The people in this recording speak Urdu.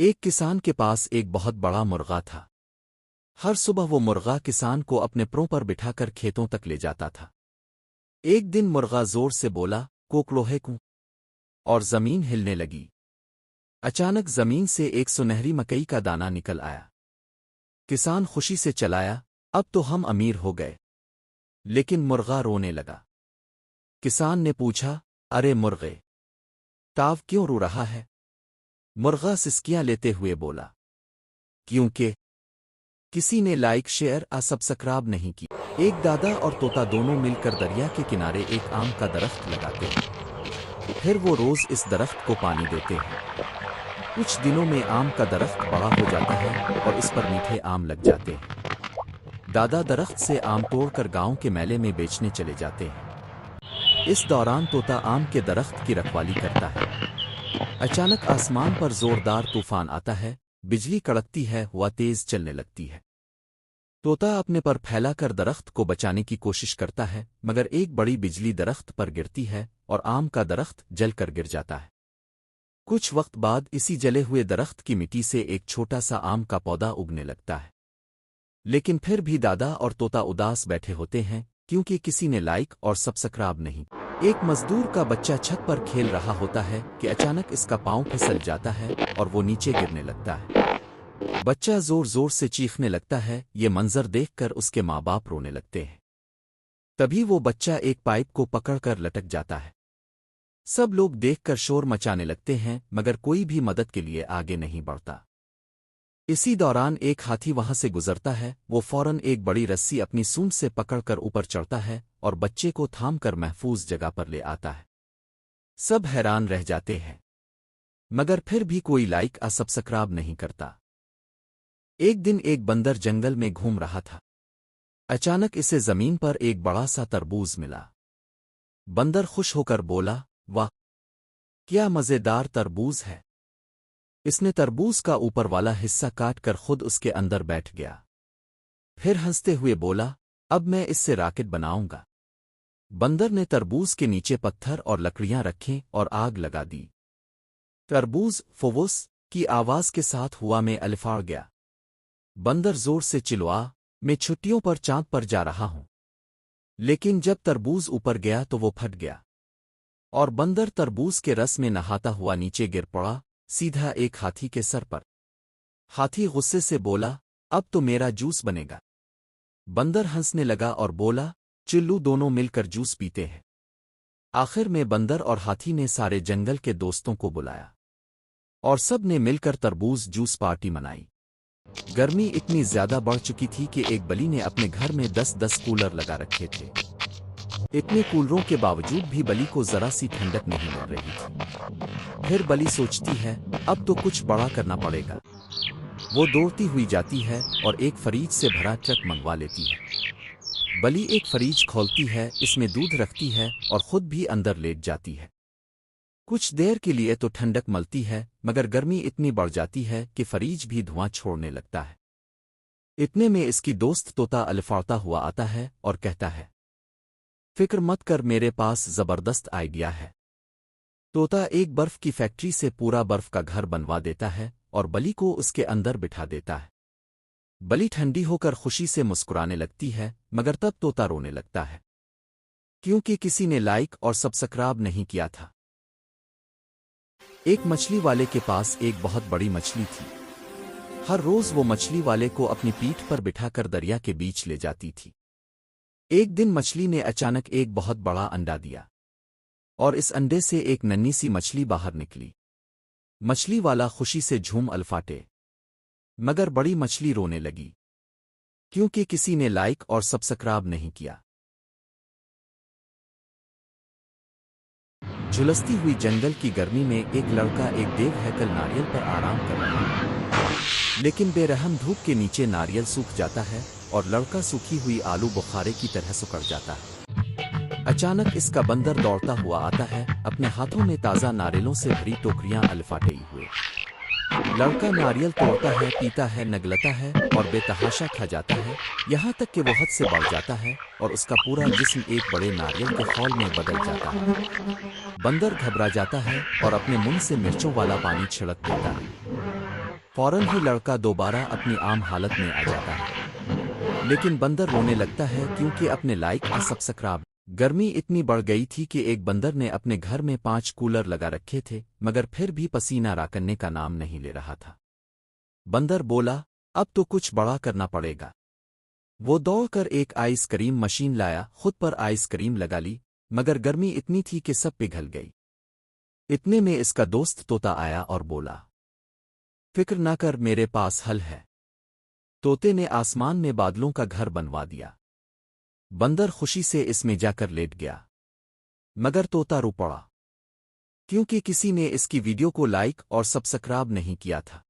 ایک کسان کے پاس ایک بہت بڑا مرغا تھا۔ ہر صبح وہ مرغا کسان کو اپنے پروں پر بٹھا کر کھیتوں تک لے جاتا تھا۔ ایک دن مرغا زور سے بولا، کوکلوہے کو، اور زمین ہلنے لگی۔ اچانک زمین سے ایک سنہری مکئی کا دانہ نکل آیا۔ کسان خوشی سے چلایا، اب تو ہم امیر ہو گئے۔ لیکن مرغا رونے لگا۔ کسان نے پوچھا، ارے مرغے، تاو کیوں رو رہا ہے؟ مرغا سسکیاں لیتے ہوئے بولا، کیونکہ کسی نے لائک شیئر سبسکرائب نہیں کی۔ ایک دادا اور طوطا دونوں مل کر دریا کے کنارے ایک آم کا درخت لگاتے ہیں۔ پھر وہ روز اس درخت کو پانی دیتے ہیں۔ کچھ دنوں میں آم کا درخت بڑا ہو جاتا ہے اور اس پر میٹھے آم لگ جاتے ہیں۔ دادا درخت سے آم توڑ کر گاؤں کے میلے میں بیچنے چلے جاتے ہیں۔ اس دوران طوطا آم کے درخت کی رکھوالی کرتا ہے۔ اچانک آسمان پر زوردار طوفان آتا ہے، بجلی کڑکتی ہے، ہوا تیز چلنے لگتی ہے۔ طوطا اپنے پر پھیلا کر درخت کو بچانے کی کوشش کرتا ہے، مگر ایک بڑی بجلی درخت پر گرتی ہے اور آم کا درخت جل کر گر جاتا ہے۔ کچھ وقت بعد اسی جلے ہوئے درخت کی مٹی سے ایک چھوٹا سا آم کا پودا اگنے لگتا ہے۔ لیکن پھر بھی دادا اور طوطا اداس بیٹھے ہوتے ہیں، کیونکہ کسی نے لائک اور سبسکرائب نہیں۔ ایک مزدور کا بچہ چھت پر کھیل رہا ہوتا ہے کہ اچانک اس کا پاؤں پھسل جاتا ہے اور وہ نیچے گرنے لگتا ہے۔ بچہ زور زور سے چیخنے لگتا ہے، یہ منظر دیکھ کر اس کے ماں باپ رونے لگتے ہیں۔ تبھی وہ بچہ ایک پائپ کو پکڑ کر لٹک جاتا ہے۔ سب لوگ دیکھ کر شور مچانے لگتے ہیں، مگر کوئی بھی مدد کے لیے آگے نہیں بڑھتا۔ اسی دوران ایک ہاتھی وہاں سے گزرتا ہے، وہ فوراً ایک بڑی رسی اپنی سونڈ سے پکڑ کر اوپر چڑھتا ہے اور بچے کو تھام کر محفوظ جگہ پر لے آتا ہے۔ سب حیران رہ جاتے ہیں، مگر پھر بھی کوئی لائک سبسکرائب نہیں کرتا۔ ایک دن ایک بندر جنگل میں گھوم رہا تھا۔ اچانک اسے زمین پر ایک بڑا سا تربوز ملا۔ بندر خوش ہو کر بولا، واہ، کیا مزیدار تربوز ہے! اس نے تربوز کا اوپر والا حصہ کاٹ کر خود اس کے اندر بیٹھ گیا۔ پھر ہنستے ہوئے بولا، اب میں اس سے راکٹ بناؤں گا۔ بندر نے تربوز کے نیچے پتھر اور لکڑیاں رکھیں اور آگ لگا دی۔ تربوز فووس کی آواز کے ساتھ ہوا میں الفاڑ گیا۔ بندر زور سے چلوا، میں چھٹیوں پر چاند پر جا رہا ہوں۔ لیکن جب تربوز اوپر گیا تو وہ پھٹ گیا، اور بندر تربوز کے رس میں نہاتا ہوا نیچے گر پڑا، سیدھا ایک ہاتھی کے سر پر۔ ہاتھی غصے سے بولا، اب تو میرا جوس بنے گا۔ بندر ہنسنے لگا اور بولا، چلو دونوں مل کر جوس پیتے ہیں۔ آخر میں بندر اور ہاتھی نے سارے جنگل کے دوستوں کو بلایا، اور سب نے مل کر تربوز جوس پارٹی منائی۔ گرمی اتنی زیادہ بڑھ چکی تھی کہ ایک بلی نے اپنے گھر میں 10 کولر لگا رکھے تھے۔ اتنے کولروں کے باوجود بھی بلی کو ذرا سی ٹھنڈک نہیں مل رہی تھی۔ پھر بلی سوچتی ہے، اب تو کچھ بڑا کرنا پڑے گا۔ وہ دوڑتی ہوئی جاتی ہے اور ایک فریج سے بھرا ٹرک منگوا لیتی ہے۔ بلی ایک فریج کھولتی ہے، اس میں دودھ رکھتی ہے اور خود بھی اندر لیٹ جاتی ہے۔ کچھ دیر کے لیے تو ٹھنڈک ملتی ہے، مگر گرمی اتنی بڑھ جاتی ہے کہ فریج بھی دھواں چھوڑنے لگتا ہے۔ اتنے میں اس کی دوست طوطا الفاڑتا ہوا آتا ہے اور کہتا ہے، فکر مت کر، میرے پاس زبردست آئیڈیا ہے۔ طوطا ایک برف کی فیکٹری سے پورا برف کا گھر بنوا دیتا ہے اور بلی کو اس کے اندر بٹھا دیتا ہے۔ بلی ٹھنڈی ہو کر خوشی سے مسکرانے لگتی ہے، مگر تب طوطا رونے لگتا ہے، کیونکہ کسی نے لائک اور سبسکرائب نہیں کیا تھا۔ ایک مچھلی والے کے پاس ایک بہت بڑی مچھلی تھی۔ ہر روز وہ مچھلی والے کو اپنی پیٹھ پر بٹھا کر دریا کے بیچ لے جاتی تھی۔ ایک دن مچھلی نے اچانک ایک بہت بڑا انڈا دیا، اور اس انڈے سے ایک ننھی سی مچھلی باہر نکلی۔ مچھلی والا خوشی سے جھوم الفاٹے، مگر بڑی مچھلی رونے لگی، کیونکہ کسی نے لائک اور سبسکرائب نہیں کیا۔ جھلستی ہوئی جنگل کی گرمی میں ایک لڑکا ایک دیو ہیکل ناریل پر آرام کر رہا ہے، لیکن بے رحم دھوپ کے نیچے ناریل سوکھ جاتا ہے اور لڑکا سوکھی ہوئی آلو بخارے کی طرح سکڑ جاتا ہے۔ اچانک اس کا بندر دوڑتا ہوا آتا ہے، اپنے ہاتھوں میں تازہ ناریلوں سے بھری ٹوکریاں الفاٹے ہوئے۔ لڑکا ناریل توڑتا ہے، پیتا ہے، نگلتا ہے اور بے تحاشا کھا جاتا ہے، یہاں تک کہ وہ حد سے بڑھ جاتا ہے اور اس کا پورا جسم ایک بڑے ناریل کے خول میں بدل جاتا ہے۔ بندر گھبرا جاتا ہے اور اپنے منہ سے مرچوں والا پانی چھڑک دیتا ہے۔ فوراً ہی لڑکا دوبارہ اپنی عام حالت میں آ جاتا ہے، لیکن بندر رونے لگتا ہے کیونکہ اپنے لائق سبسکرائب گرمی اتنی بڑھ گئی تھی کہ ایک بندر نے اپنے گھر میں 5 کولر لگا رکھے تھے مگر پھر بھی پسینہ راکننے کا نام نہیں لے رہا تھا۔ بندر بولا، اب تو کچھ بڑا کرنا پڑے گا۔ وہ دوڑ کر ایک آئس کریم مشین لایا، خود پر آئس کریم لگا لی، مگر گرمی اتنی تھی کہ سب پگھل گئی۔ اتنے میں اس کا دوست طوطا آیا اور بولا، فکر نہ کر، میرے پاس حل ہے۔ طوطے نے آسمان میں بادلوں کا گھر بنوا دیا۔ بندر خوشی سے اس میں جا کر لیٹ گیا، مگر طوطا رو پڑا کیونکہ کسی نے اس کی ویڈیو کو لائک اور سبسکرائب نہیں کیا تھا۔